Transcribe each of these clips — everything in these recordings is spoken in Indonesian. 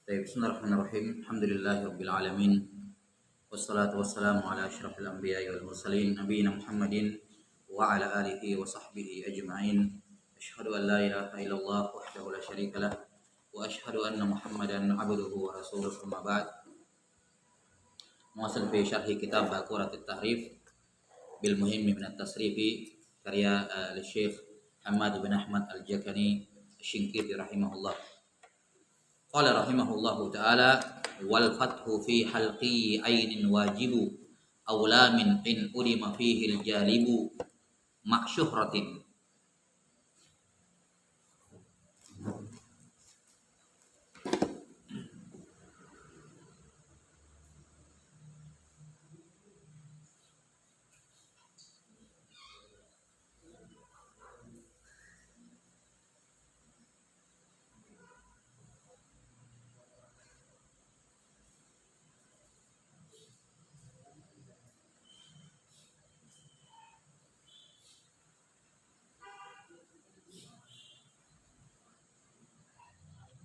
Bismillahirrahmanirrahim. Alhamdulillahirabbil alamin. Wassalatu wassalamu ala asyrafil anbiya'i wal mursalin nabiyina Muhammadin wa ala alihi wa sahbihi ajma'in. Asyhadu an la ilaha illallah wahdahu la syarika lah wa asyhadu anna Muhammadan abduhu wa rasuluhu amma ba'd. Muwasil fi syarhi kitab Baqaratit Tahrif bil muhimmi min at-tasrifi karya al-Syekh Hamad bin Ahmad Al-Jakani Asy-Syinkiti rahimahullah. Qala rahimahullahu ta'ala wal fathu fi halqi ainin wajibu awla min in ulima fihi al-jalibu ma'syuhratin.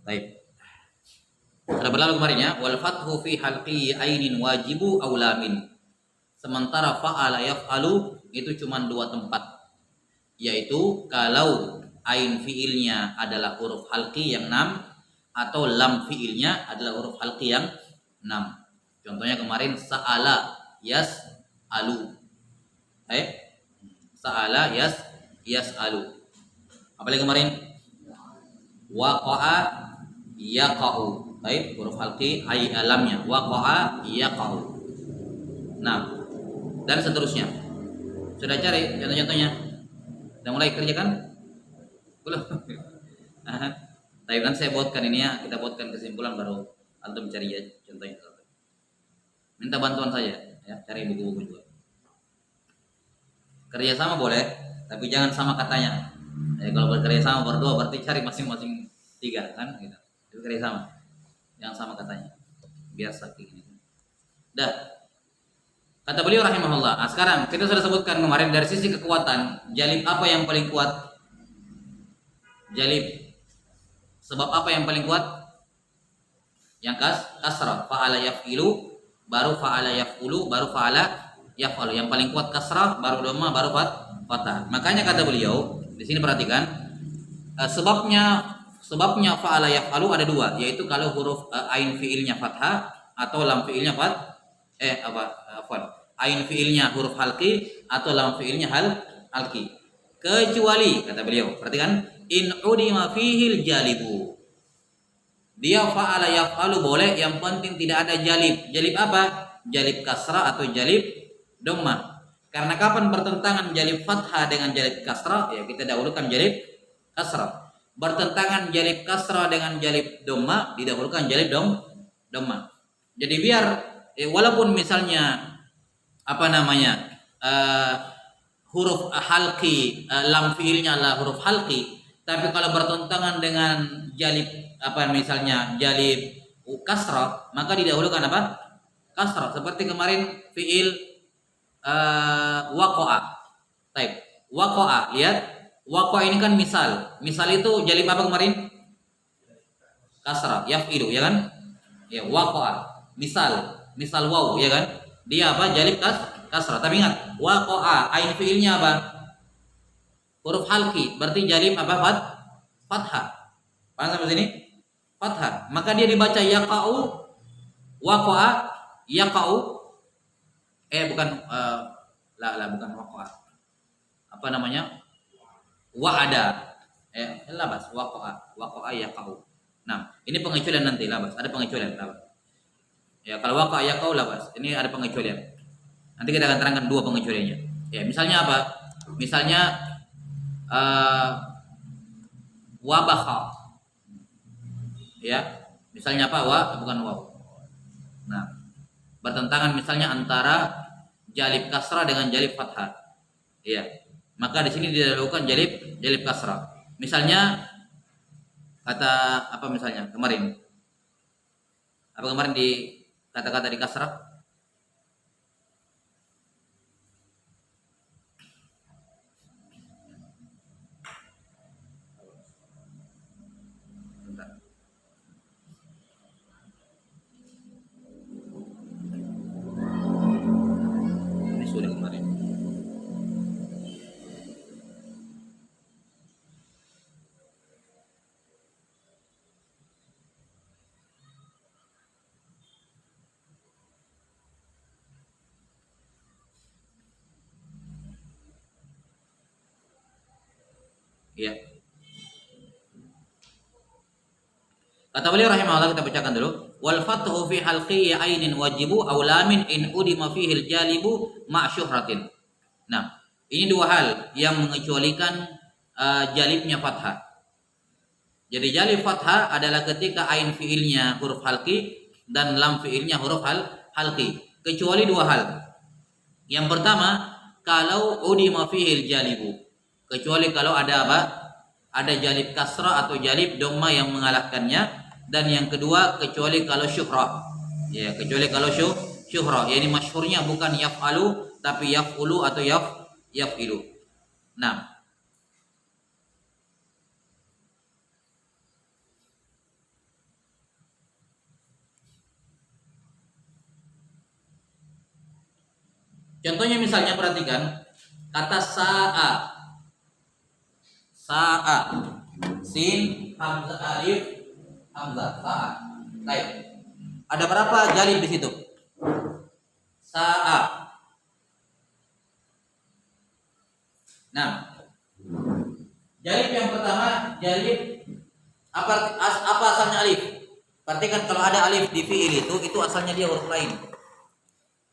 Baik. Sudah berlalu kemarin ya, wal fathu fi halqi ainin wajibu aula min. Sementara fa'ala yaf'alu itu cuma dua tempat. Yaitu kalau ain fiilnya adalah huruf halqi yang 6 atau lam fiilnya adalah huruf halqi yang 6. Contohnya kemarin sa'ala yas'alu. Sa'ala yas'alu. Apalagi kemarin waqa'a yaqa'u. Baik, huruf halqi ai alamnya waqa'a yaqa'u. Nah, dan seterusnya. Sudah cari contoh-contohnya? Sudah mulai kerjakan? Belum. Tapi kan saya buatkan ini ya, kita buatkan kesimpulan baru antum cari ya contohnya. Minta bantuan saja ya, cari buku-buku juga. Kerja sama boleh, tapi jangan sama katanya. Kalau bekerja sama berdua berarti cari masing-masing 3 kan gitu. Itu kerja sama. Yang sama katanya. Biasa kayak gini. Dah. Kata beliau rahimahullah. Nah, sekarang kita sudah sebutkan kemarin dari sisi kekuatan, jalib apa yang paling kuat? Jalib. Sebab apa yang paling kuat? Yang kasrah. Fa'ala yaf'ilu, baru fa'ala yaf'ulu, baru fa'ala yaf'alu. Yang paling kuat kasrah, baru dhamma, baru fathah. Makanya kata beliau, di sini perhatikan, sebabnya fa'ala yaf'alu ada 2, yaitu kalau huruf ain fiilnya fathah atau lam fiilnya ain fiilnya huruf halqi atau lam fiilnya halqi. Kecuali kata beliau, perhatikan, in udima fihil jalibu. Dia fa'ala yaf'alu boleh, yang penting tidak ada jalib. Jalib apa? Jalib kasrah atau jalib dhammah. Karena kapan bertentangan jalib fathah dengan jalib kasrah? Ya kita dahulukan jalib kasrah. Bertentangan jalib kasrah dengan jalib dhammah, didahulukan jalib dhammah. Jadi biar walaupun misalnya huruf halqi lam fiilnya adalah huruf halqi, tapi kalau bertentangan dengan jalib misalnya jalib kasrah, maka didahulukan kasrah. Seperti kemarin fiil waqa'a. Baik, waqa'a, lihat waqa'a ini kan misal itu jalib apa kemarin? Kasrah, yaf'ilu ya kan? Ya, waqa'a misal waw ya kan? Dia apa? Jalib kasrah. Tapi ingat, waqa'a ain fiilnya apa? Huruf halqi, berarti jalib apa? Fathah. Paham sampai sini? Fathah. Maka dia dibaca yaqa'u, waqa'a, yaqa'u. Bukan bukan waqa'a. Apa namanya? Wa'ada. Labas, waqa'a yaqa'u. Nah, ini pengecualian nanti labas. Ada pengecualian labas. Ya, kalau waqa'a yaqa'u labas. Ini ada pengecualian. Nanti kita akan terangkan 2 pengecualiannya. Ya, misalnya apa? Misalnya wabakha. Ya, misalnya apa? Bukan waw. Nah, bertentangan misalnya antara jalib kasrah dengan jalib fathah. Ya. Maka di sini didahulukan jalib kasrah. Misalnya kata apa misalnya? Kemarin. Apa kemarin di kata-kata di kasrah? Ya. Kata beliau rahimahullah, kita bacakan dulu. Wal fathu fi halqi ainin wajibu aw lamin in udima fihi al jalibu ma syuhratin. Nah, ini dua hal yang mengecualikan jalibnya fathah. Jadi jalib fathah adalah ketika ain fiilnya huruf halqi dan lam fiilnya huruf halqi. Kecuali dua hal. Yang pertama, kalau udima fihi al jalibu. Kecuali kalau ada apa? Ada jalib kasrah atau jalib dhamma yang mengalahkannya. Dan yang kedua, kecuali kalau syuhrah. Ya, kecuali kalau syuhrah. Yani masyhurnya bukan yaf'alu tapi yaf'ulu atau yaf'ilu. Nah, contohnya misalnya perhatikan kata sa'a. Sa'a. Sin hamzah alif hamzah sa'a. Baik. Ada berapa jalib di situ? Sa'a. Nah, jalib yang pertama, jalib apa asalnya alif? Perhatikan kalau ada alif di fiil itu asalnya dia huruf lain.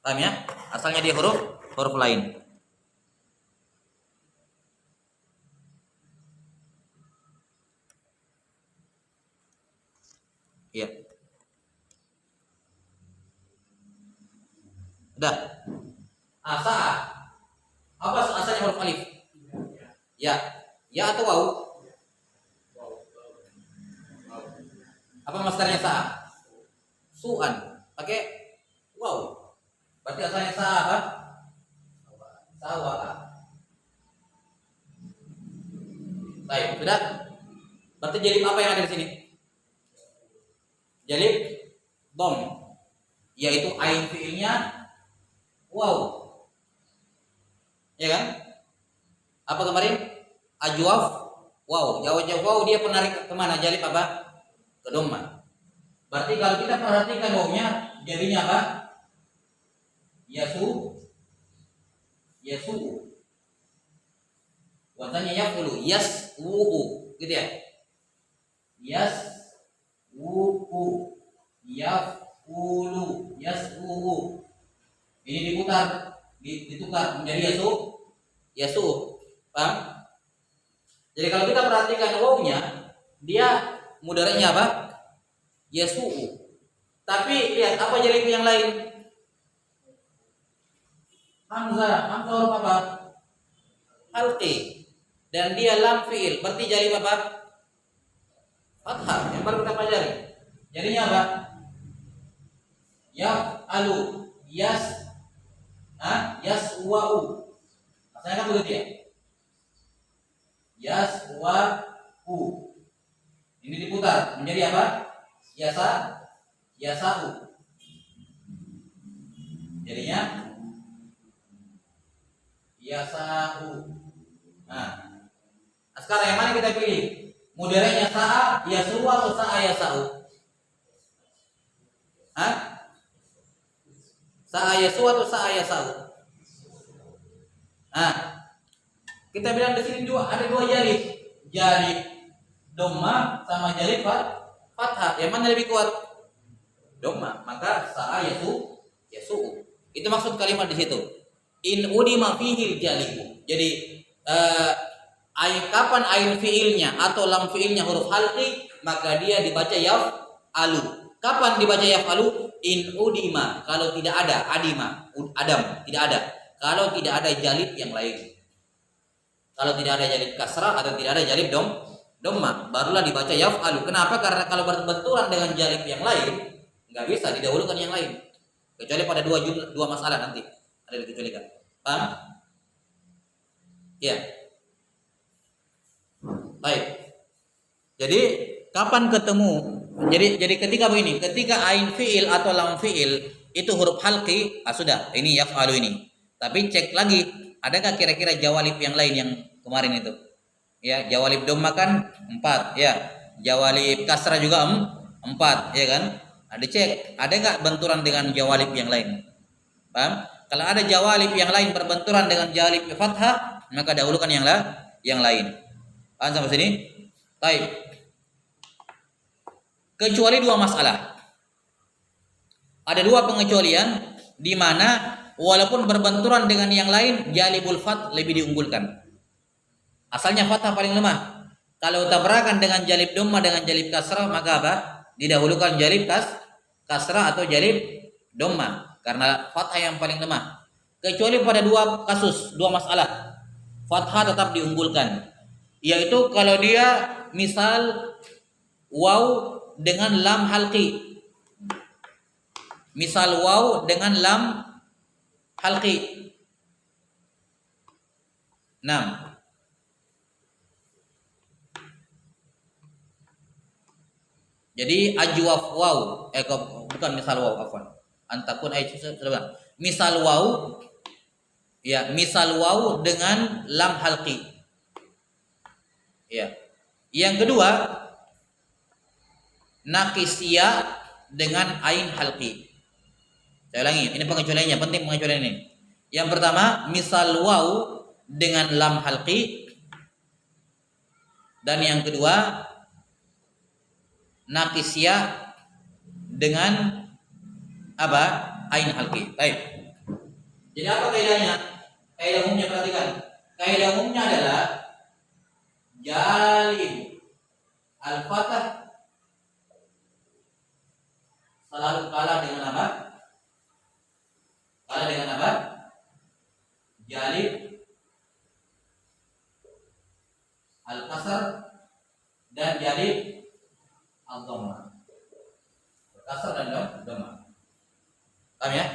Paham ya? Asalnya dia huruf lain. Iya. Udah. Asa. Apa asalnya huruf alif? Ya. Ya atau waw? Apa masdarnya sa? Su'an. Pakai waw. Berarti asalnya sa apa? Sawa. Baik, sudah. Berarti jalib apa yang ada di sini? Jalib dom, yaitu ain fiilnya waw. Ya kan? Apa kemarin? Ajwaf waw. Jawab waw dia penarik kemana? Jalib apa? Ke dhamma. Berarti kalau kita perhatikan wawnya jadinya apa? Yasu. Wazannya yafulu, yas'u, gitu ya. Yas'u, yafulu, yas'u. Ini diputar, ditukar menjadi yasu. Paham? Jadi kalau kita perhatikan wawnya, dia mudaranya apa? Yasu'u. Tapi lihat apa jalib yang lain? Hamzah huruf apa? Halqi. Dan dia lam fiil. Berarti jalib apa? Fathah. Yang baru kita pelajari. Jadinya apa? Yaf'alu, yaswa'u. Asalnya kan begitu ya? Yaswa'u. Ini diputar menjadi apa? Yasa'u. Jadinya yasa'u. Nah, sekarang yang mana kita pilih? Mudaranya sa'a yasu'u atau sa'a yasa'u? Hah? Sa'a yasu'u atau sa'a yasa'u? Nah, kita bilang di sini ada dua jalib. Jalib dhamma sama jalib fathah. Yang mana lebih kuat? Dhamma. Maka sa'a yasu'u. Itu maksud kalimat di situ. In udima fihi jalibu. Jadi kapan ain fiilnya atau lam fiilnya huruf halqi, maka dia dibaca yaf'alu. Kapan dibaca yaf'alu? In udima, kalau tidak ada adam, tidak ada. Kalau tidak ada jalib yang lain. Kalau tidak ada jalib kasrah atau tidak ada jalib dhamma, barulah dibaca yaf'alu. Kenapa? Karena kalau berbenturan dengan jalib yang lain, enggak bisa didahulukan yang lain. Kecuali pada dua masalah nanti ada dikecualikan. Paham? Ya. Baik. Jadi kapan ketemu? Jadi ketika begini, ketika ain fiil atau lam fiil itu huruf halqi, sudah, ini yaf'alu ini. Tapi cek lagi, adakah kira-kira jawalib yang lain yang kemarin itu? Ya, jawalib dhamma kan 4, ya. Jawalib kasrah juga 4, ya kan? Nah, dicek, ada enggak benturan dengan jawalib yang lain? Paham? Kalau ada jawalib yang lain berbenturan dengan jawalib fathah, maka dahulukan yang lain. Paham sampai sini? Baik. Kecuali dua masalah. Ada dua pengecualian di mana walaupun berbenturan dengan yang lain, jalibul fath lebih diunggulkan. Asalnya fathah paling lemah. Kalau tabrakan dengan jalib dhamma dengan jalib kasrah, maka apa? Didahulukan jalib kasrah atau jalib dhamma karena fathah yang paling lemah. Kecuali pada dua kasus, dua masalah, fathah tetap diunggulkan. Yaitu kalau dia misal waw dengan lam halqi. Misal waw dengan lam halqi. 6. Jadi ajwaf waw, bukan misal waw, afwan. Antakun misal waw, ya, misal waw dengan lam halqi. Ya. Yang kedua, nakisya dengan ain halqi. Saya ulangi, ini pengecualiannya, penting pengecualian ini. Yang pertama, misal waw dengan lam halqi. Dan yang kedua, nakisya dengan apa? Ain halqi. Baik. Jadi apa kaidahnya? Kaidah umumnya perhatikan. Kaidah umumnya adalah jalib al-fathah selalu kalah dengan apa? Kalah dengan apa? Jalib al-kasr dan jalib al-dhamma. Kasr dan dhamma. Paham ya?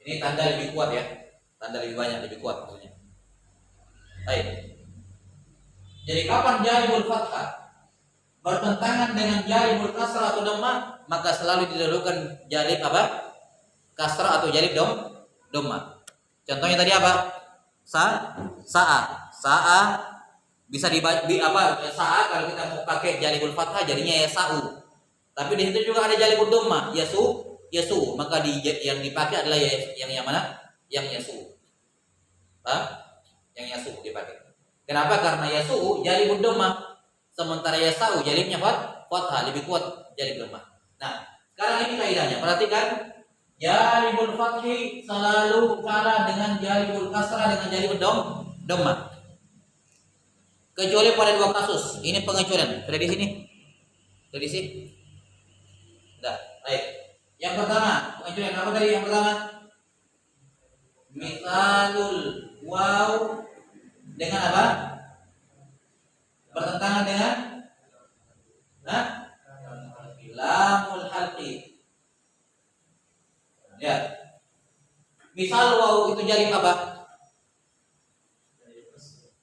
Ini tanda lebih kuat ya. Tanda lebih banyak, lebih kuat maksudnya. Baik. Jadi kapan jalibul fathah bertentangan dengan jalibul kasrah atau dhamma, maka selalu didahulukan jalib apa? Kasrah atau jalib dhamma. Contohnya tadi apa? Sa'a bisa dibaca sa'a kalau kita mau pakai jalibul fathah jadinya yasa'u. Tapi di situ juga ada jalibul dhamma, yasu, maka yang dipakai adalah yang mana? Yang yasu. Paham? Yang yasu dipakai. Kenapa? Karena yasu jalibul dhamma, sementara yasa'u jalibnya fathah, lebih kuat jalib dhamma. Nah, sekarang ini kaidahnya. Perhatikan, jalibul fathi selalu kalah dengan jalibul kasrah dengan jalibul dhamma. Kecuali pada dua kasus. Ini pengecualian. Sudah di sini? Sudah di sini? Sudah. Baik. Yang pertama, pengecualian apa tadi yang pertama? Misalul waw dengan apa? Bertentangan dengan lamul halqi. Ya. Misal waw itu jalib apa?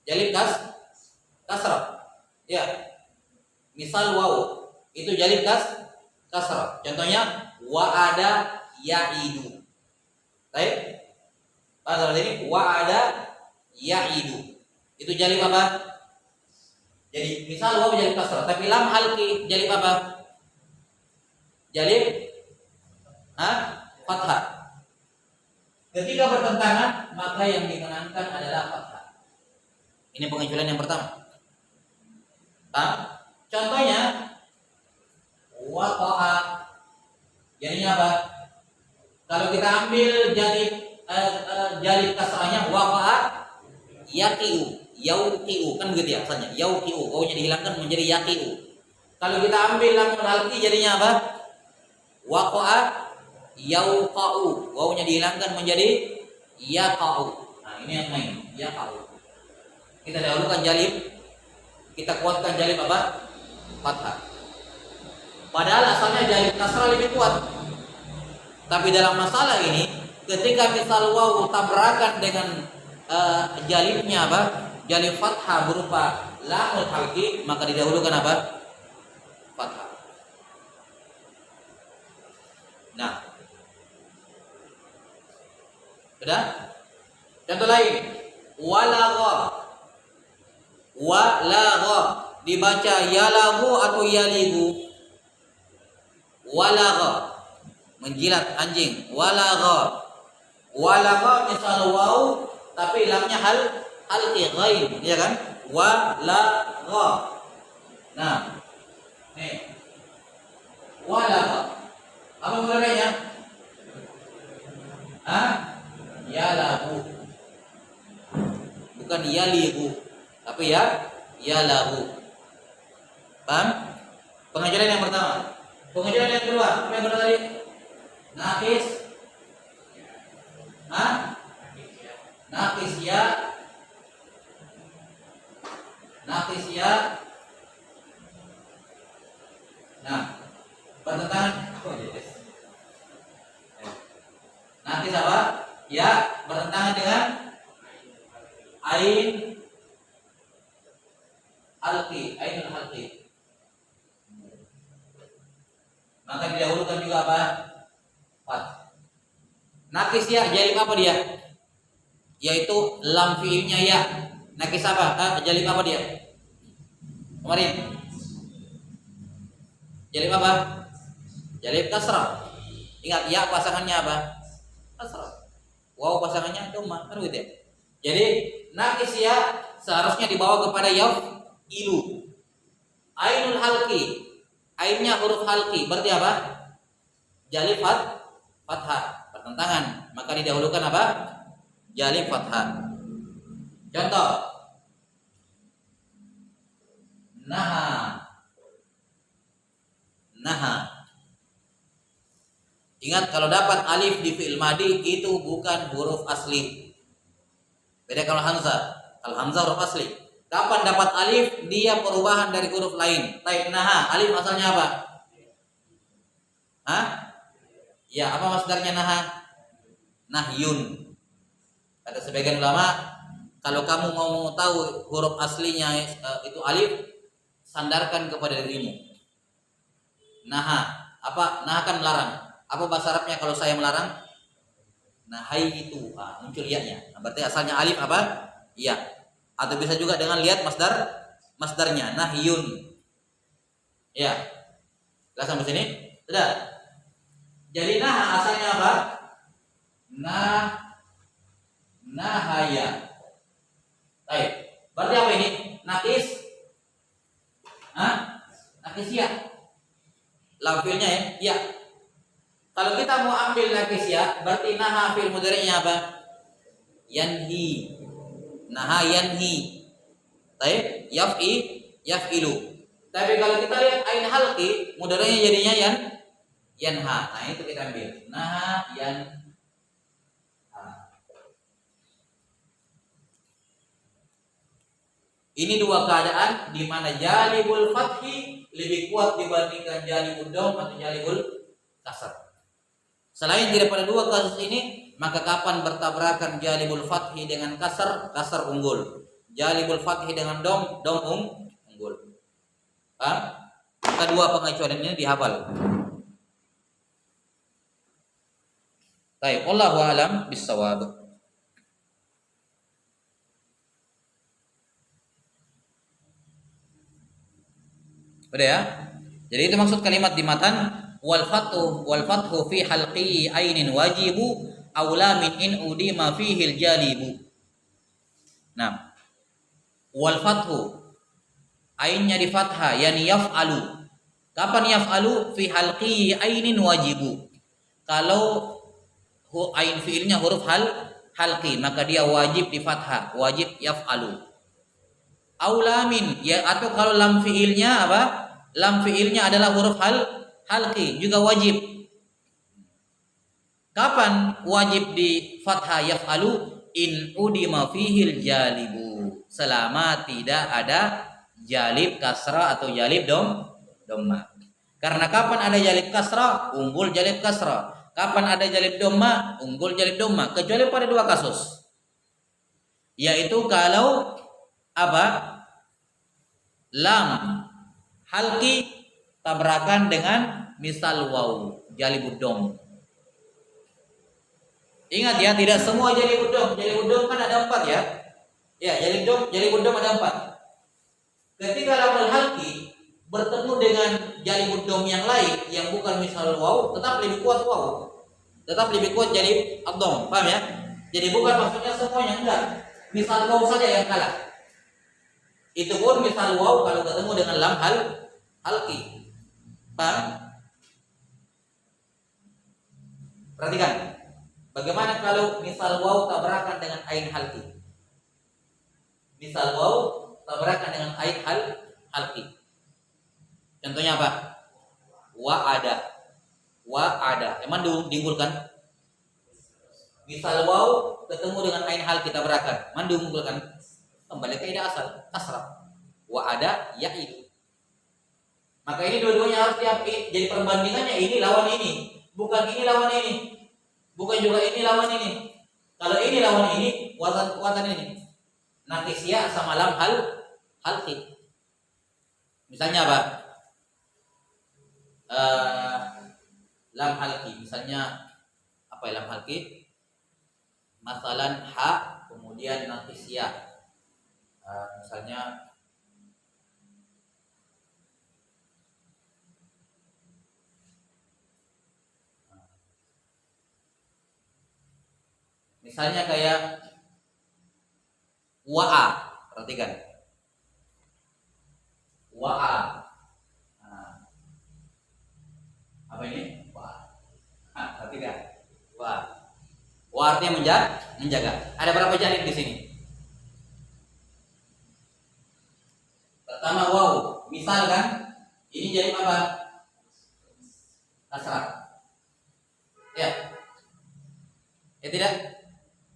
Jalib kasrah. Ya. Misal waw itu jalib kasrah. Contohnya wa'ada ya'idu. Baik? Pada ini wa'ada ya'idu. Itu jalib apa? Jadi misal waw jalib kasrah, tapi lam halqi jalib apa? Jalib fathah. Ketika bertentangan, maka yang dimenangkan adalah fathah. Ini pengecualian yang pertama. Contohnya waqa'a. Jadinya apa? Kalau kita ambil jalib kasrahnya waqa'a yaqi'u, yauqi'u, kan begitu ya asalnya. Yauqi'u, wawnya dihilangkan menjadi yaqi'u. Kalau kita ambil lamul halqi jadinya apa? Waqa'a yauqa'u, wawnya dihilangkan menjadi yaqa'u. Nah, ini yang main, yaqa'u. Kita dahulukan jalib, kita kuatkan jalib apa? Fathah. Padahal asalnya jalib kasrah lebih kuat. Tapi dalam masalah ini, ketika misal waw tabrakan dengan jalibnya apa? Jalib fathah berupa lamul halqi, maka didahulukan apa? Fathah. Nah, sudah? Contoh lain, walagha dibaca yalagu atau yaligu. Walagha menjilat anjing. Walagha misal waw tapi lamnya halqi ghain, ya kan? walagha. Nah, nih. Walagha. Apa mudhari'nya? Yalahu. Bukan yalihu. Tapi yalahu. Paham? Pengajaran yang pertama. Pengajaran yang kedua, apa yang tadi? Naqis. Naqis ya. Naqis ya. Nah, bertentangan. Naqis apa? Ya, bertentangan dengan ain alqi, ainul halqi. Maka didahulukan juga apa? Fat. Nakis ya, jalib apa dia? Yaitu lam fiilnya ya. Nakis apa? Jalib apa dia? Kemarin. Jalib apa? Jalib kasrah. Ingat ya pasangannya apa? Kasrah. Waw pasangannya dhamma, kan gitu ya. Jadi nakis ya seharusnya dibawa kepada ilu. Ainul halqi. Ainnya huruf halqi, berarti apa? Jalib fathah, bertentangan. Maka didahulukan apa? Jalib fathah. Contoh. Naha. Ingat kalau dapat alif di fi'il madi itu bukan huruf asli. Beda kalau hamzah. Kalau hamzah huruf asli. Kapan dapat alif? Dia perubahan dari huruf lain. Taib naha, alif asalnya apa? Ya, apa masdarnya naha? Nahyun. Kata sebagian ulama, kalau kamu mau tahu huruf aslinya itu alif, sandarkan kepada dirimu. Naha, apa? Naha kan melarang. Apa bahasa Arabnya kalau saya melarang? Nahai itu, muncul ya-nya. Nah, berarti asalnya alif apa? Iya. Atau bisa juga dengan lihat masdarnya nahyun. Ya. Jelas sampai sini? Sudah. Jadi nah asalnya apa? Nahaya. Baik. Berarti apa ini? Nakis. Nakis ya. Lam fiilnya ya? Ya. Kalau kita mau ambil nakis ya, berarti naha fiil mudhari'nya apa? Yanhi. Naha yanhi. Baik, yaf'ilu. Tapi kalau kita lihat ain halqi, mudhari'nya jadinya yanha. Nah, itu kita ambil. Naha yanha. Ini dua keadaan di mana jalibul fathi lebih kuat dibandingkan jalibul dom atau jalibul kasar. Selain daripada dua kasus ini, maka kapan bertabrakan jalibul fathi dengan kasar, kasar unggul. Jalibul fathi dengan dom, unggul. Paham? Kedua pengecualian ini dihafal. Baik, wallahu a'lam bissawab. Udah ya? Jadi itu maksud kalimat di matan wal fathu fi halqi ainin wajibu aula min in udima fihi al jalibu. Nah, wal fathu ainnya di fathah yani yaf'alu. Kapan yaf'alu? Fi halqi ainin wajibu. Kalau ain fiilnya huruf halqi maka dia wajib di fathah, wajib yaf'alu. Aula min ya, atau kalau lam fiilnya apa? Lam fiilnya adalah huruf halqi juga wajib. Kapan wajib di fathah yaf'alu? In udima fihil jalibu. Selama tidak ada jalib kasrah atau jalib dhamma. Karena kapan ada jalib kasrah, unggul jalib kasrah. Kapan ada jalib dhamma, unggul jalib dhamma. Kecuali pada dua kasus. Yaitu kalau apa? Lam halqi tabrakan dengan misal waw jalibud dom. Ingat ya, tidak semua jalibud dom. Jalibud dom kan ada 4 ya. Ya, jalibud dom ada 4. Ketika lam halqi bertemu dengan jalibud dom yang lain yang bukan misal waw, tetap lebih kuat waw. Tetap lebih kuat jalib ad-dom. Paham ya? Jadi bukan maksudnya semuanya, enggak. Misal waw saja yang kalah. Itu pun misal waw kalau ketemu dengan lam halki. Paham? Perhatikan. Bagaimana kalau misal waw tabrakan dengan ain halki? Misal waw tabrakan dengan ain halki. Contohnya apa? Wa'ada. Emang diunggulkan? Misal waw ketemu dengan ain halki tabrakan. Emang diunggulkan? Kembali ke ida asal, kasrah. Wa'ada ya'idu. Maka ini dua-duanya harus jadi perbandingannya, ini lawan ini, bukan ini lawan ini, bukan juga ini lawan ini. Kalau ini lawan ini, kuatan ini. Nakisya sama lam halki. Misalnya apa? Lam halki. Misalnya apa ya lam halki? Masalan ha kemudian nakisya. Misalnya kayak wa'a, perhatikan. Wa'a. Apa ini? Wa'a. Perhatikan. Wa'a. Wa'a artinya menjaga. Ada berapa jalib di sini? Pertama waw. Misal kan, ini jalib apa? Kasrah. Ya. Ya tidak?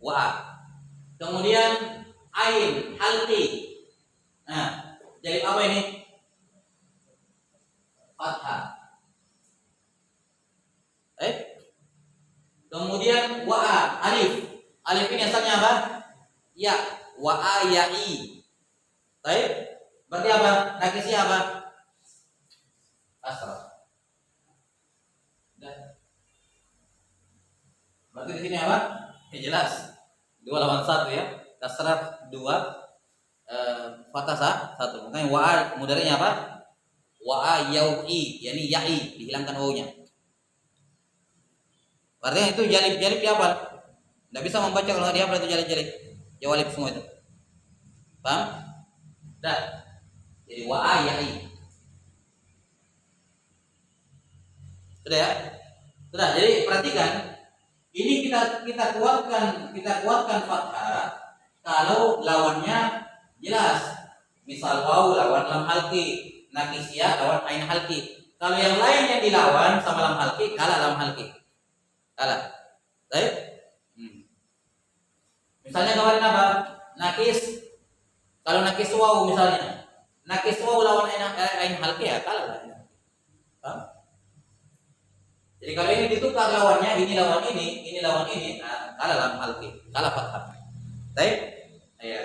Wa'a. Kemudian ain halki. Nah, jadi apa ini? Fathah. Kemudian wa'a alif. Alif ini asalnya apa? Ya. Wa'a ya'i. Baik. Berarti apa? Nakisnya apa? Kasrah. Berarti di sini apa? Ya, jelas. 2 lawan 1 ya. Kasrah 2, fathah 1. Makanya wa'a mudhari'nya apa? Wa'a yau'i, yakni ya'i, dihilangkan wawunya. Artinya itu jalib dihafal. Enggak bisa membaca kalau enggak dihafal itu jalib. Jawalib semua itu. Paham? Dah. Jadi wa'a ya'i. Sudah ya? Sudah. Jadi perhatikan, ini kita kuatkan fathah kalau lawannya jelas. Misal waw lawan lam halki, nakisya lawan ain halki. Kalau yang lain yang dilawan sama lam halki, kalah lam halki. Kalah. Baik? Misalnya kemarin apa? Nakis. Kalau nakis waw misalnya, nakis waw lawan ain halki ya kalah lah. Paham? Jadi kalau ini ditukar lawannya, ini lawan ini lawan ini, nah, kalah lam halki, kalah fathah. Baik? Ya.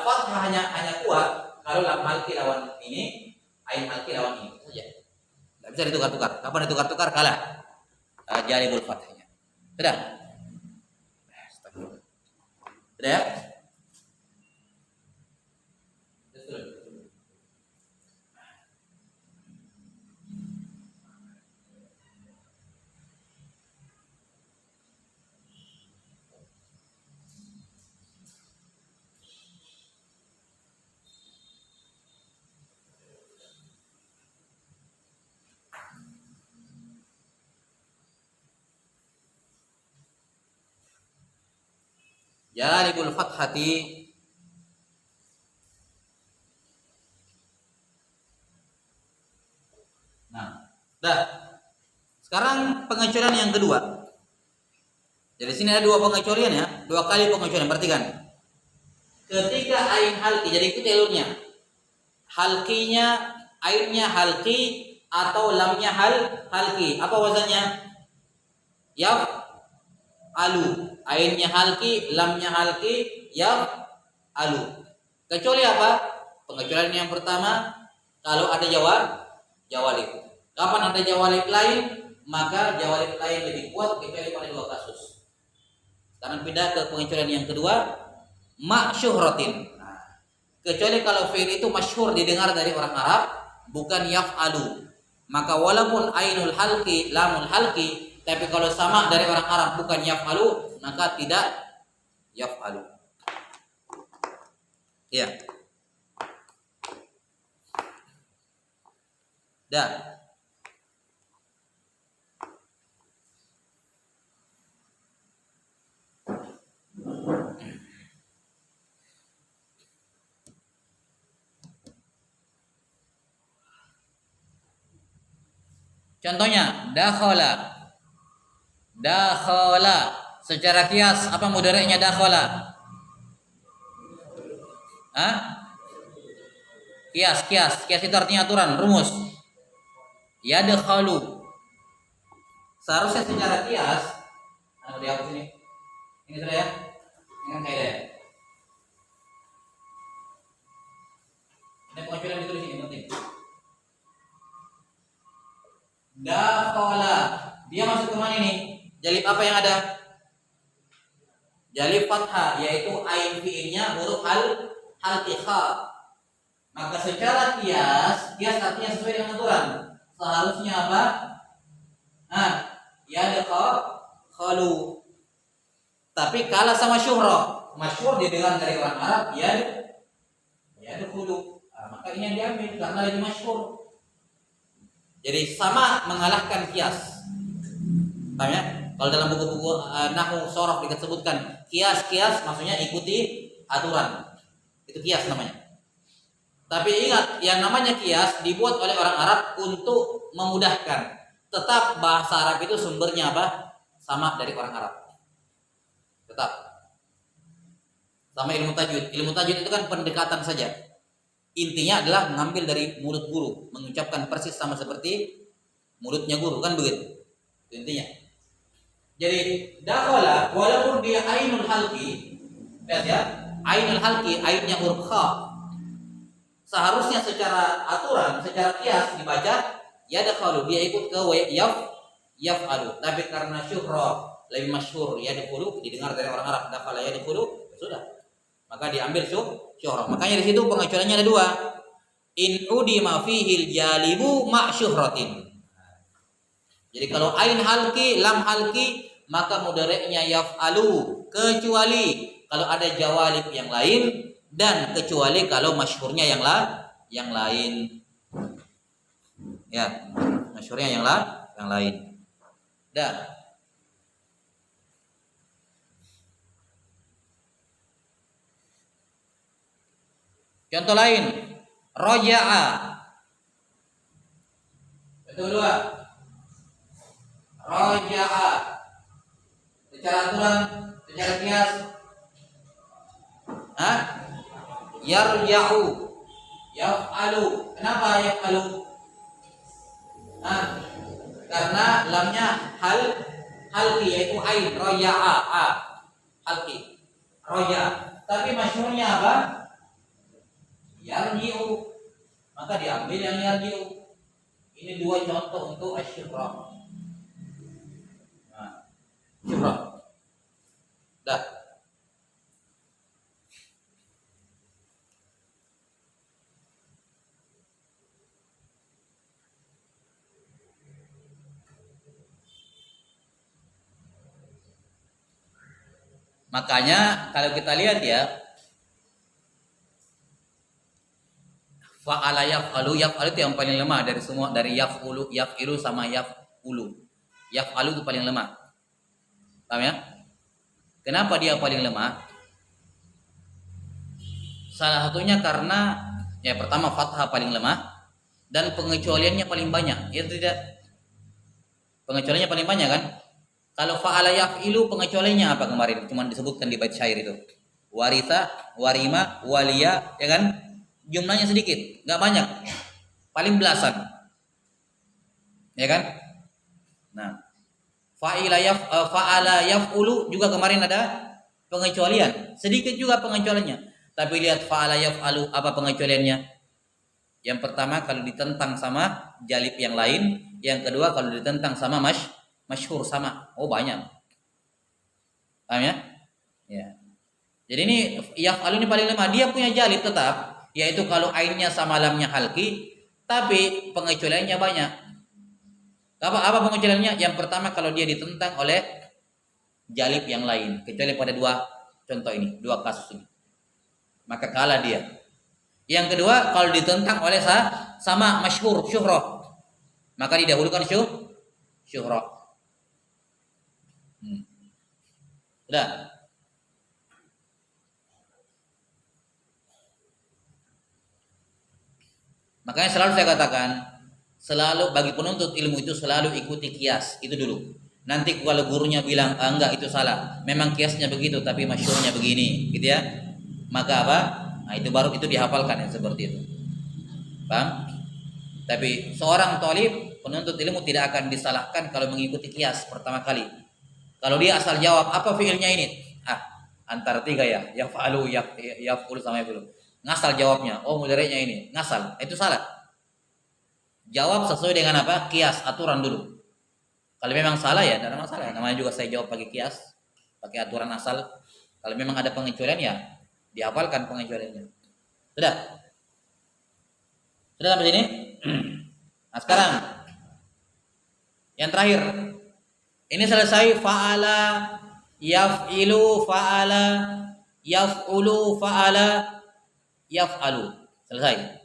Fathah hanya kuat kalau lam halki lawan ini, ain halki lawan ini saja. Tidak bisa ditukar-tukar. Kapan ditukar-tukar kalah. Jalibul fathahnya. Sudah? Sudah ya? Jalibul fathati dah. Sekarang pengecualian yang kedua. Jadi sini ada 2 pengecualian ya, 2 kali pengecualian. Perhatikan. Ketika ain halki, jadi ikuti alurnya. Halkinya, ainnya halki atau lamnya halki. Apa wazannya? Yaf alu. Ainnya halki, lamnya halki, yaf alu. Kecuali apa? Pengecualian yang pertama kalau ada jawalib. Kapan ada jawalib lain, maka jawalib lain lebih kuat kecuali pada 2 kasus. Sekarang pindah ke pengecualian yang kedua, ma'syuhratin. Nah, kecuali kalau fi'il itu masyhur didengar dari orang Arab, bukan yaf'alu. Maka walaupun ainul halki, lamul halki, tapi kalau sama dari orang Arab bukan yaf'alu, maka tidak yaf'alu. Ya. Dah. Contohnya dakhala. Dakhala. Secara kias apa mudareknya dakhala? Hah? Kias itu artinya aturan, rumus. Yadkhalu. Seharusnya secara kias, dihapus ini. Ini sudah ya. Ini kan kaidah ya. Ini pengecualian ditulis ini penting. Dakhala. Dia masuk ke mana ini? Jalib apa yang ada? Jalib fathah, yaitu ain fi'ilnya huruf halqiha. Maka secara kias artinya sesuai dengan aturan. Seharusnya apa? Yadkhalu. Tapi kalah sama syuhra. Masyhur didengar dari orang Arab yadkhulu. Maka ini yang diambil karena lebih masyhur. Jadi sama mengalahkan kias. Paham ya? Kalau dalam buku-buku nahwu shorof disebutkan kias maksudnya ikuti aturan. Itu kias namanya. Tapi ingat, yang namanya kias dibuat oleh orang Arab untuk memudahkan. Tetap bahasa Arab itu sumbernya apa? Sama dari orang Arab. Tetap. Sama ilmu tajwid. Ilmu tajwid itu kan pendekatan saja. Intinya adalah mengambil dari mulut guru, mengucapkan persis sama seperti mulutnya guru, kan begitu. Itu intinya. Jadi dakhala walaupun dia ainul halqi, lihat ya, ainul halqi, ainnya huruf kha. Seharusnya secara aturan, secara kias dibaca yadkhalu, dia ikut ke yaf'alu. Tapi karena syuhra lebih masyhur yadkhulu, didengar dari orang Arab dakhala yadkhulu, sudah. Maka diambil syuhra. Makanya di situ pengecualiannya ada dua. In udima fihil jalibu ma syuhratin. Jadi kalau ain halqi, lam halqi, maka mudareknya yaf'alu, kecuali kalau ada jawalib yang lain dan kecuali kalau masyhurnya yang lain. Ya, masyhurnya yang lain. Dah. Contoh lain, raja'a. Contoh kedua, raja'a. Secara aturan, secara kias, yarja'u, yaf'alu. Kenapa yaf'alu? Karena lamnya halqi, yaitu ain, raja'a, halqi, raja'a. Tapi masyhurnya apa? Yarji'u. Maka diambil yang yarji'u. Ini dua contoh untuk asyifrah. Syifrah. Dah. Makanya kalau kita lihat ya, fa'ala yaf'alu itu yang paling lemah dari semua, dari yaf'ulu, yaf'ilu sama yaf'ulu. Yaf'alu itu paling lemah. Paham ya? Kenapa dia paling lemah? Salah satunya karena ya pertama fathah paling lemah dan pengecualiannya paling banyak. Ya tidak? Pengecualiannya paling banyak kan? Kalau fa'ala yaf'ilu pengecualiannya apa kemarin? Cuma disebutkan di bait syair itu. Waritha, warima, waliya, ya kan? Jumlahnya sedikit, nggak banyak, paling belasan, ya kan? Nah, fa'ala yaf'ulu juga kemarin ada pengecualian, sedikit juga pengecualiannya. Tapi lihat fa'ala yaf'alu apa pengecualiannya? Yang pertama kalau ditentang sama jalib yang lain, yang kedua kalau ditentang sama masyhur sama. Oh banyak, paham ya? Ya. Jadi ini yaf'alu ini paling lemah, dia punya jalib tetap. Yaitu kalau ainnya sama lamnya halqi, tapi pengecualiannya banyak. Apa pengecualiannya? Yang pertama kalau dia ditentang oleh jalib yang lain, kecuali pada dua contoh ini, dua kasus ini, maka kalah dia. Yang kedua kalau ditentang oleh sama masyhur, syuhrah, maka didahulukan syuhra. Sudah. Makanya selalu saya katakan, selalu bagi penuntut ilmu itu selalu ikuti kias itu dulu. Nanti kalau gurunya bilang enggak itu salah, memang kiasnya begitu tapi masyhurnya begini, gitu ya. Maka apa? Nah, itu baru itu dihafalkan yang seperti itu. Paham? Tapi seorang thalib penuntut ilmu tidak akan disalahkan kalau mengikuti kias pertama kali. Kalau dia asal jawab apa fiilnya ini? Antara tiga ya, yaf'alu, yaf'ul sama yaf'ulu. Ngasal jawabnya. Oh, mudhari'nya ini. Ngasal. Itu salah. Jawab sesuai dengan apa? Kias, aturan dulu. Kalau memang salah ya, tidak ada masalah. Namanya juga saya jawab pakai kias, pakai aturan asal. Kalau memang ada pengecualian ya, dihafalkan pengecualiannya. Sudah? Sudah sampai sini? Nah, sekarang yang terakhir. Ini selesai fa'ala, yaf'ilu, fa'ala, yaf'ulu, fa'ala, yaf'alu. Selesai.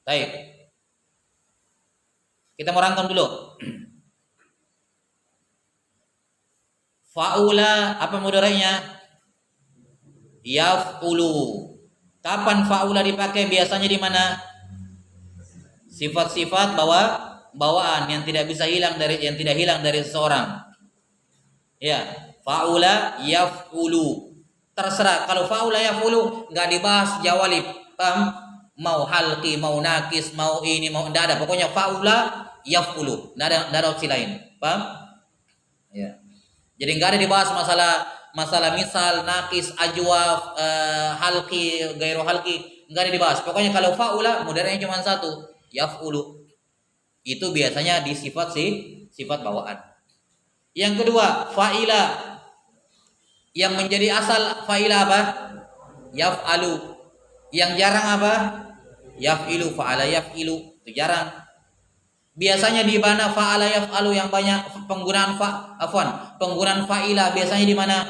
Baik. Kita mau rangkum dulu. Fa'ula, apa mudhari'nya? Yaf'ulu. Kapan fa'ula dipakai? Biasanya di mana? Sifat-sifat bawaan yang tidak hilang dari seseorang. Ya, fa'ula yaf'ulu. Terserah kalau fa'ula yaf'ulu enggak dibahas jawalib. Paham? Mau halqi, mau nakis, mau ini, mau enggak ada. Pokoknya fa'ula yaf'ulu. Enggak ada opsi lain. Paham? Ya. Jadi enggak ada dibahas masalah misal, nakis, ajwaf, halqi, gairu halqi, enggak ada dibahas. Pokoknya kalau fa'ula mudhari'nya cuma satu, yaf'ulu. Itu biasanya di sifat bawaan. Yang kedua, fa'ila. Yang menjadi asal fa'ila apa? Yaf'alu. Yang jarang apa? Yaf'ilu, fa'ala yaf'ilu. Itu jarang. Biasanya di mana fa'ala yaf'alu yang banyak penggunaan penggunaan fa'ila biasanya di mana?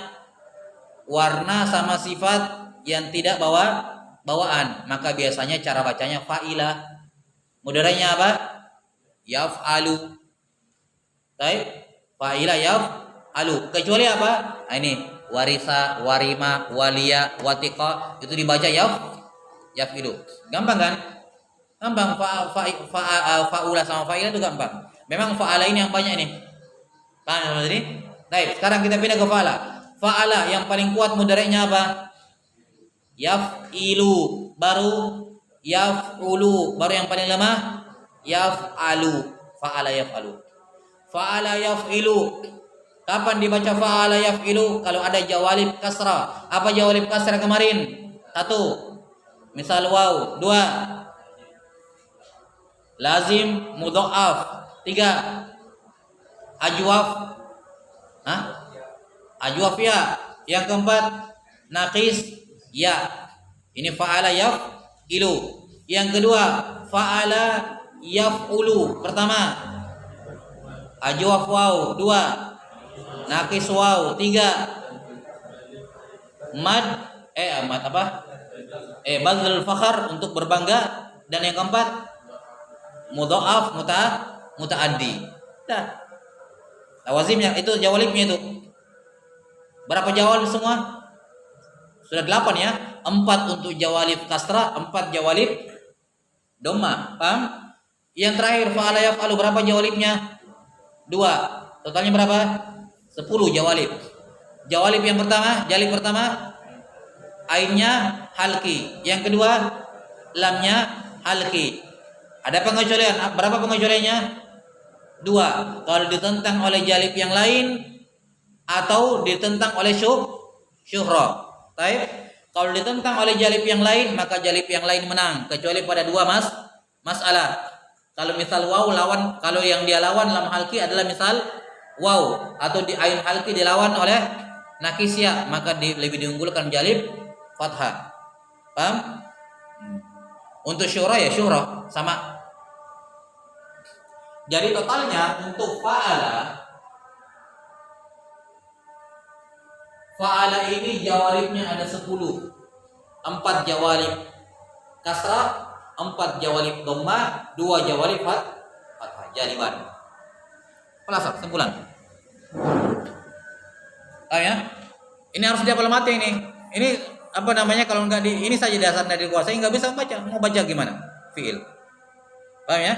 Warna sama sifat yang tidak bawaan. Maka biasanya cara bacanya fa'ila. Mudhari'nya apa? Yaf'alu. Baik, fa'ila yaf'alu. Kecuali apa? Nah, ini warisa, warima, waliya, watiqa itu dibaca yaf'ilu. Gampang kan? Gampang. Fa'ula sama fa'ila itu gampang. Memang fa'ala ini yang banyak ini. Paham ini? Baik, sekarang kita pindah ke fa'ala. Fa'ala yang paling kuat mudhari'nya apa? Yaf'ilu, baru yaf'ulu, baru yang paling lemah yaf'alu. Fa'ala yaf'alu. Fa'ala yaf'ilu. Kapan dibaca fa'ala yaf'ilu? Kalau ada jawalib kasrah. Apa jawalib kasrah kemarin? 1. Misal waw. 2. Lazim mudha'af. 3. Ajwaf. Ajwaf ya. Yang keempat naqis ya. Ini fa'ala yaf'ilu. Yang kedua fa'ala yaf'ulu. Pertama ajwaf waw. 2 naqis waw. 3 mad apa? Badlul fakhar, untuk berbangga. Dan yang keempat mudha'af muta'addi. Dah. Lawazimnya itu, jawalibnya itu. Berapa jawalib semua? Sudah 8 ya. 4 untuk jawalib kasrah, 4 jawalib dhamma. Paham? Yang terakhir fa'ala yaf'alu, berapa jawalibnya? 2. Totalnya berapa? 10 jawalib. Jawalib yang pertama, jalib pertama ainnya halqi. Yang kedua lamnya halqi. Ada pengecualian. Berapa pengecualiannya? 2. Kalau ditentang oleh jalib yang lain atau ditentang oleh syuhra. Baik. Kalau ditentang oleh jalib yang lain, maka jalib yang lain menang, kecuali pada 2 masalah. Kalau misal waw lawan, kalau yang dia lawan lam halqi adalah misal waw, atau di ain halqi dilawan oleh nakisya, maka lebih diunggulkan jalib fathah. Paham? Untuk syura ya syura sama. Jadi totalnya untuk fa'ala ini jawalibnya ada 10. 4 jawalib kasrah, 4 jawalib dhamma, 2 jawalib fathah. jaliban. Pelasar, kesimpulan. Ya. Ini harus dihafal mati ini. Ini apa namanya, kalau nggak di ini saja dasar dari dikuasai nggak bisa baca. Mau baca gimana? Fiil. Paham ya?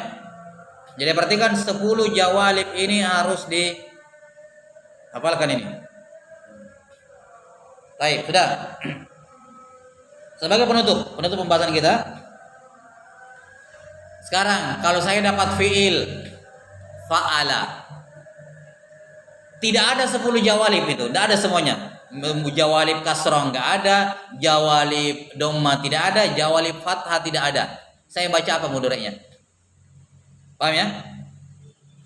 Jadi perhatikan 10 jawalib ini harus dihafalkan ini. Baik, sudah. Sebagai penutup pembahasan kita. Sekarang kalau saya dapat fiil fa'ala, tidak ada 10 jawalib itu, tidak ada semuanya. Jawalib kasrah enggak ada, jawalib dhamma tidak ada, jawalib fathah tidak ada. Saya baca apa mudhari'nya? Paham ya?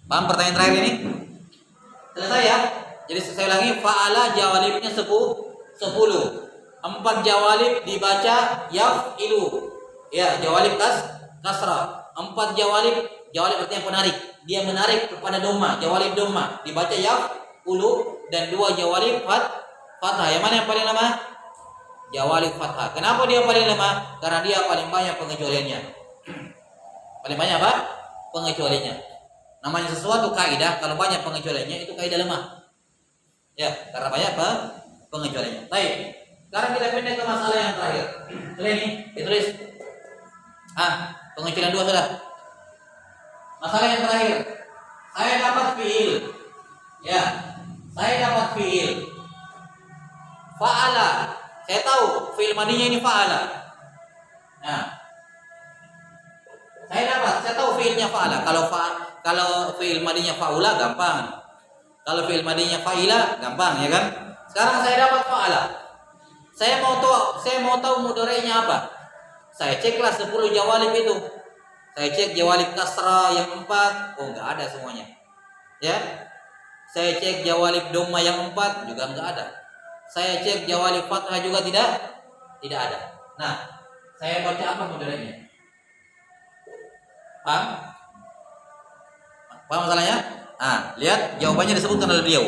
Paham pertanyaan terakhir ini? Selesai ya? Jadi saya ulangi, fa'ala jawalibnya 10. 4 jawalib dibaca yaf'ilu. Ya, jawalib kasrah. 4 jawalib artinya penarik. Dia menarik kepada dhamma, jawalib dhamma dibaca yaf'ulu, dan 2 jawalib fathah. Yang mana yang paling lama? Jawalib fathah. Kenapa dia paling lama? Karena dia paling banyak pengecualiannya. Paling banyak apa? Pengecualiannya. Namanya sesuatu kaidah, kalau banyak pengecualiannya itu kaidah lemah. Ya, karena banyak pengecualiannya. Baik. Sekarang kita pindah ke masalah yang terakhir. Ini ditulis. Pengecualian 2 sudah. Masalah yang terakhir. Saya dapat fiil. Ya, saya dapat fiil fa'ala. Saya tahu fiil madinya ini fa'ala. Nah, saya tahu fiilnya fa'ala. Kalau fiil madinya fa'ula gampang. Kalau fiil madinya fa'ila gampang, ya kan? Sekarang saya dapat fa'ala. Saya mau tahu mudhari'nya apa? Saya ceklah 10 jawalib itu. Saya cek jawalib kasrah yang 4, enggak ada semuanya. Ya. Saya cek jawalib dhamma yang 4 juga enggak ada. Saya cek jawalib fathah juga tidak ada. Nah, saya baca apa mudhari'nya? Paham? Paham masalahnya? Lihat jawabannya disebutkan oleh beliau.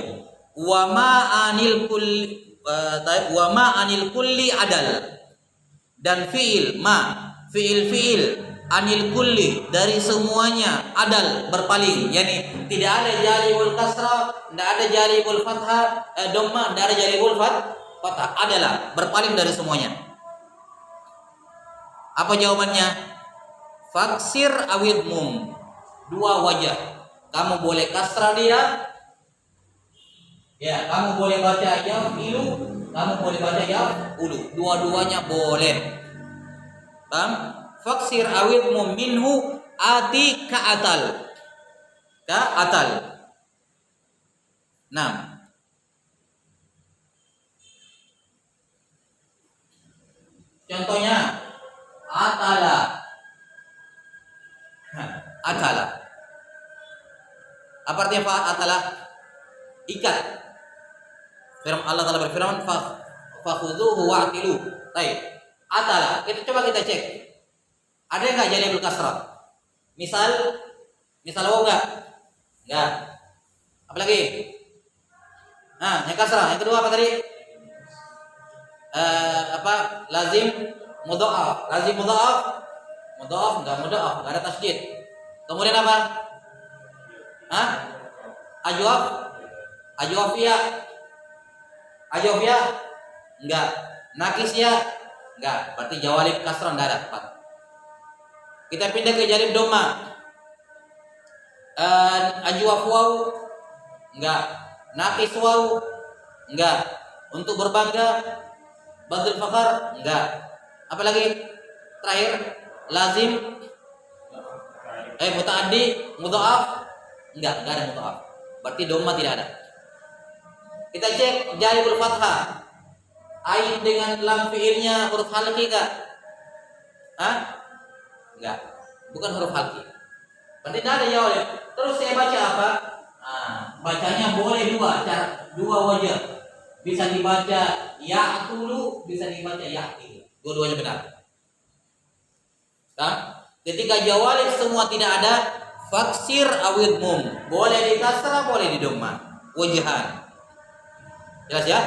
Wa ma anil kulli adal. Dan fiil fiil anil kulli, dari semuanya, adal, berpaling. Yani tidak ada jalibul kasrah, tidak ada jalibul fathah, dhamma, tidak ada jalibul fathah, adalah berpaling dari semuanya. Apa jawabannya? Faksir awidmum, 2 wajah. Kamu boleh kasrah dia, ya, kamu boleh baca yafilu, kamu boleh baca yafulu, dua-duanya boleh. Paham? Faksir awidmum minhu ati ka'atal. Nah, contohnya atala. Apa artinya atala? Ikat. Firman Allah Taala berfirman, "Fakhudhuhu wa'tilu." Baik. Atala. Kita cek. Ada enggak jalibul kasrah? Misal waw enggak? Enggak. Apalagi? Yang kasrah. Yang kedua apa tadi? Lazim mudha'af. Lazim mudha'af. Enggak ada tasydid. Kemudian apa? Ajwafiyah? Enggak. Nakisiyah? Enggak. Berarti jawalib kasrah enggak ada. Kita pindah ke jalib dhamma. Ajwaf waw? Enggak. Nakis waw? Enggak. Untuk berbangga, badul fakhar? Enggak. Apa lagi? Terakhir, lazim mutaaddi, mudha'af? Enggak ada mudha'af. Berarti dhamma tidak ada. Kita cek jalibul fathah. Ain dengan lam fiilnya huruf halqi enggak? Enggak. Bukan huruf halqi. Berarti tidak ada jawab. Terus saya baca apa? Bacanya boleh dua wajah. Bisa dibaca ya'tulu, bisa dibaca ya'til. Dua-duanya benar. Ketika jawalib semua tidak ada, faksir awidmum, boleh di kasrah, boleh di dhamma. Wajahan. Jelas ya?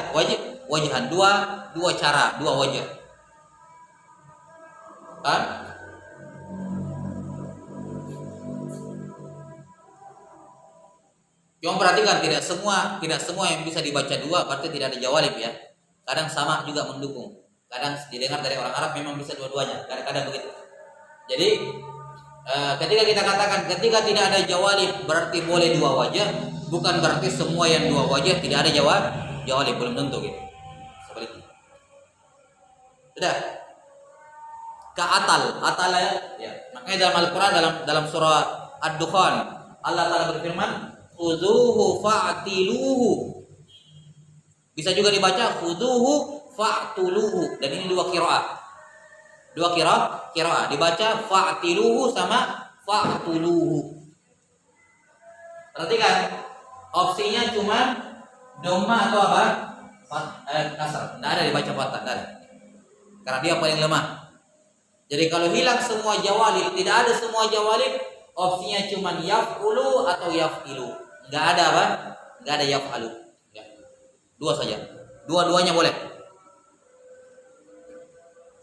Wajahan, dua cara, 2 wajah. Cuma perhatikan tidak semua yang bisa dibaca dua berarti tidak ada jawalib ya. Kadang sama juga mendukung. Kadang didengar dari orang Arab memang bisa dua-duanya. Kadang-kadang begitu. Jadi ketika kita katakan ketika tidak ada jawalib berarti boleh dua wajah, bukan berarti semua yang dua wajah tidak ada jawalib, belum tentu gitu. Sebaliknya. Sudah. Atal ya. Makanya dalam Al-Qur'an dalam surah Ad-Dukhan Allah Taala berfirman, "Khuduhu fa'tiluhu." Bisa juga dibaca khuduhu fa'tuluhu, dan ini dua qiraah. Dibaca fa'tiluhu sama fa'tuluhu. Perhatikan, opsinya cuma dhamma atau apa? Kasar. Tidak ada dibaca fathah, tidak ada. Karena dia paling lemah. Jadi kalau hilang semua jawalib, tidak ada semua jawalib, opsinya cuma yaf'ulu atau yaf'ilu. Enggak ada apa? Enggak ada yaf'alu. Ya. Dua saja. Dua-duanya boleh.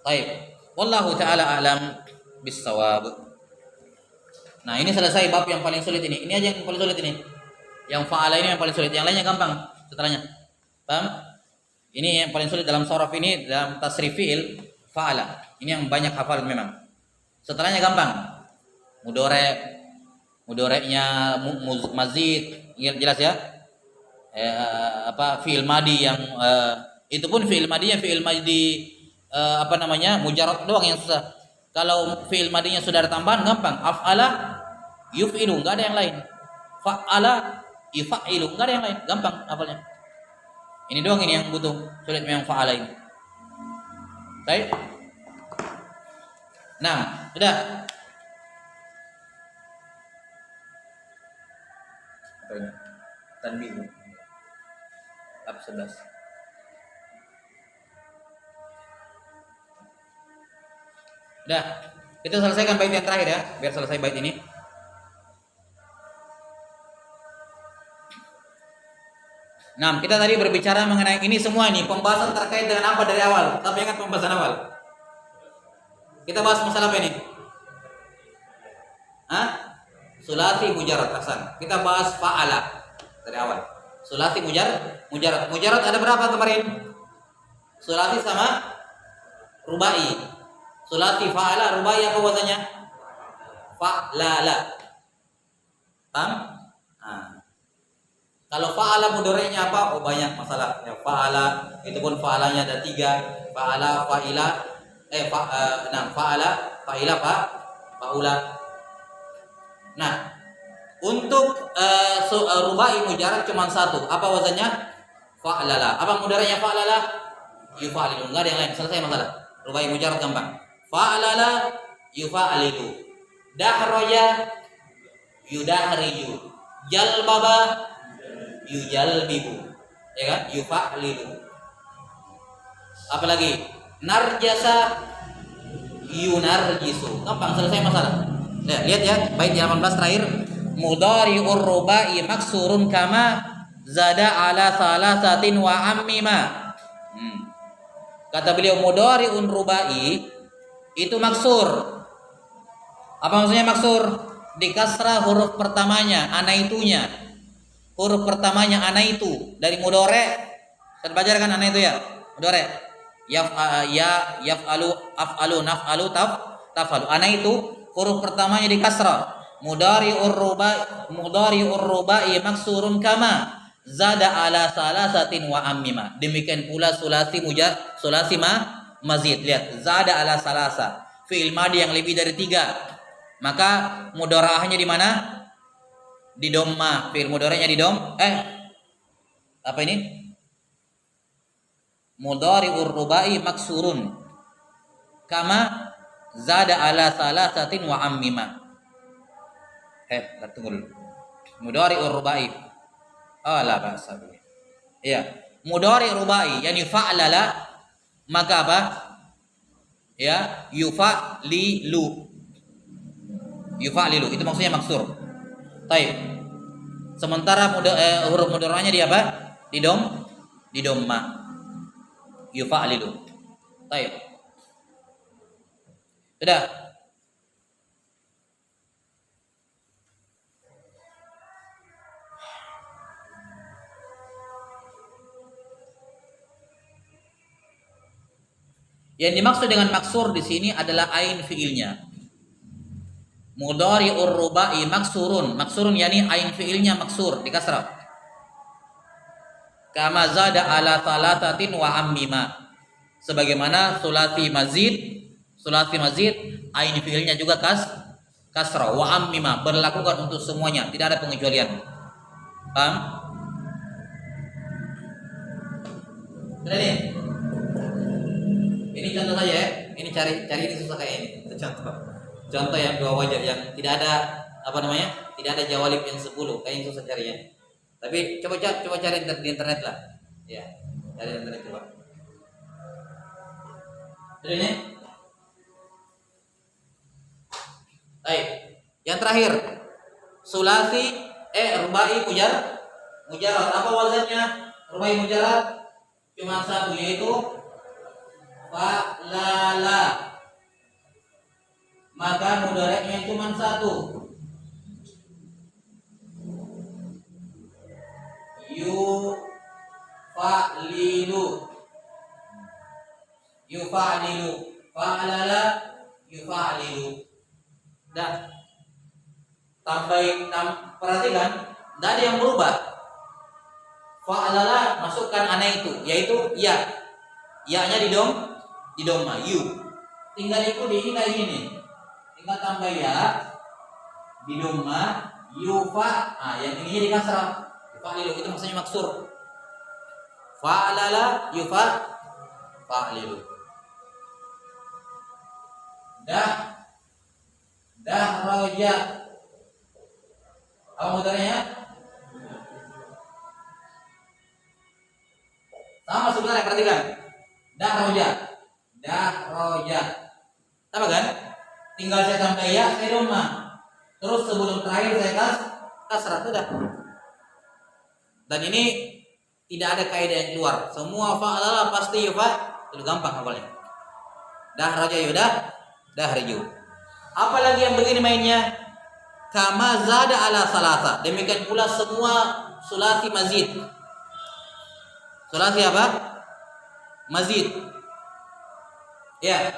Baik. Wallahu taala a'lam bis-shawab. Nah, ini selesai bab yang paling sulit ini. Ini aja yang paling sulit ini. Yang fa'ala ini yang paling sulit. Yang lainnya gampang setelahnya. Paham? Ini yang paling sulit dalam sharaf ini, dalam tasrif fi'il fa'ala. Ini yang banyak hafal memang. Setelahnya gampang. Mudhoreknya mazid, jelas ya. Fi'il madi yang itu pun fi'il madinya fi'il madi mujarrad doang yang susah. Kalau fi'il madinya sudah ada tambahan gampang. Af'ala yuf'ilu, enggak ada yang lain. Fa'ala yuf'ilu, enggak ada yang lain. Gampang hafalnya. Ini doang ini yang butuh sulit memang fa'ala ini. Baik. Nah, sudah. Apa ini? Tanbih. Bab 11. Udah, kita selesaikan bait yang terakhir ya, biar selesai bait ini. Nah, kita tadi berbicara mengenai ini semua nih, pembahasan terkait dengan apa dari awal. Tapi ingat pembahasan awal. Kita bahas masalah apa ini? Sulasi mujarrad Hasan. Kita bahas fa'ala dari awal. Sulasi mujarrad. Mujarrad ada berapa kemarin? Sulasi sama rubai. Sulasi fa'ala, rubai apa wazannya? Fa'lala. Paham? Kalau fa'ala mudhari'nya apa? Oh banyak masalah. Ya, fa'ala itu pun fa'alanya ada 3. Fa'ala, fa'ila, fa'ala, fa'ila, fa'ula. Nah, untuk rubai mujarrad cuma 1. Apa wazannya? Fa'lala. Apa mudhari'nya fa'lala? Yufa'lilu. Enggak ada yang lain. Selesai masalah. Rubai mujarrad gampang. Fa'lala yufa'lilu. Dahroja yudahriju. Jalbaba yujalbibu. Ya kan? Yufa'lilu. Apalagi narjasa yunarjisu. Gampang, selesai masalah. Nah, lihat ya, bait 18 terakhir. Mudhari'ur rubai maksurun kama zada ala salasatin wa ammima. Kata beliau mudhari'un rubai itu maksur. Apa maksudnya maksur? Di kasrah huruf pertamanya, anaitunya. Huruf pertamanya anaitu dari mudhari'. Saya baca kan anaitu ya? Mudhari'. Yaf'alu, af'alu, naf'alu, taf'alu. Anaitu huruf pertamanya di kasrah. Mudhari'ur rubai maksurun kama zada ala salasatin wa ammima. Demikian pula sulasi mazid. Lihat, zada ala salasa. Fi'il madi yang lebih dari 3. Maka mudhari'ahnya di mana? Di dhamma. Fi'il mudhari'nya di apa ini? Mudhari'ur rubai maksurun kama zada ala salasatin wa ammima. Tunggu dulu. Mudhari'ur rubai. La ba'sa bihi. Iya, mudhari' rubai yani fa'lala, maka apa? Ya, yufa'lilu. Yufa'lilu itu maksudnya maksur. Baik. Sementara huruf mudhari'nya di apa? Di dhamma. Yufa'lilu. Baik. Sudah. Yang dimaksud dengan maksur di sini adalah ain fiilnya. Mudhari'ur rubai maksurun. Maksurun yakni ain fiilnya maksur di kasrah. Kama zada ala thalathatin wa ammima. Sebagaimana sulasi mazid ain fiilnya juga kasrah wa ammima, berlakukan untuk semuanya, tidak ada pengecualian. Paham? Sudah nih. Ini contoh saja ya. Ini cari ini susah kayak ini. Contoh yang dua wajah yang tidak ada tidak ada jawalib yang 10, kayaknya susah cari ya. Tapi coba cari di internet lah. Ya, cari di internet coba. Sudah nih. Baik. Yang terakhir, sulasi rubai mujarrad. Apa wazannya? Rubai mujarrad cuma satu, yaitu fa'lala. Maka mudhari'nya cuma satu. Yufa'lilu. Fa'lala yufa'lilu. Dah. Perhatikan, tidak ada yang berubah. Fa'lala masukkan ana itu, yaitu ya. Ya-nya di doma, yu. Tinggal ikut di ini kayak gini. Tinggal tambah ya di doma, yufa. Yang ininya di kasrah. Fa'lilu itu maksudnya maksur. Fa'lala yufa'lilu. Dah roja. Apa mudhari'nya? Sama sebenarnya, perhatikan. Dah roja. Sama kan? Tinggal saya tambah ya, saya doma. Terus sebelum terakhir saya kasrah, sudah. Dan ini tidak ada kaidah yang keluar. Semua fa'lala pasti yufa. Itu gampang awalnya. Dah roja yudah, dah riju. Apalagi yang begini mainnya, kama zada ala salasa. Demikian pula semua sulasi mazid. Sulasi apa? Mazid. Ya.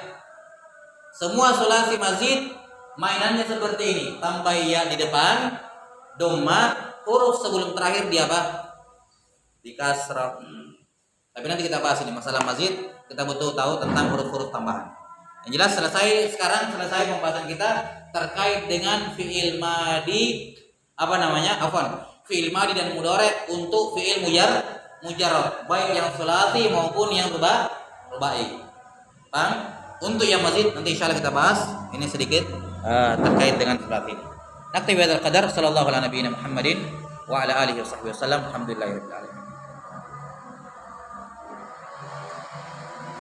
Semua sulasi mazid mainannya seperti ini. Tambah ya di depan, doma, huruf sebelum terakhir di apa? Di kasrah. Tapi nanti kita bahas ini masalah mazid. Kita butuh tahu tentang huruf-huruf tambahan. Yang jelas sekarang selesai pembahasan kita terkait dengan fiil madi fiil madi dan mudhari untuk fiil mujarrad, baik yang sulasi maupun yang rubai. Paham? Untuk yang mazid nanti insyaallah kita bahas ini sedikit terkait dengan sulasi ini. Naktabi hadzal qadar, sallallahu ala nabiyina Muhammadin wa ala alihi washabbihi wasallam. Alhamdulillahirabbil alamin.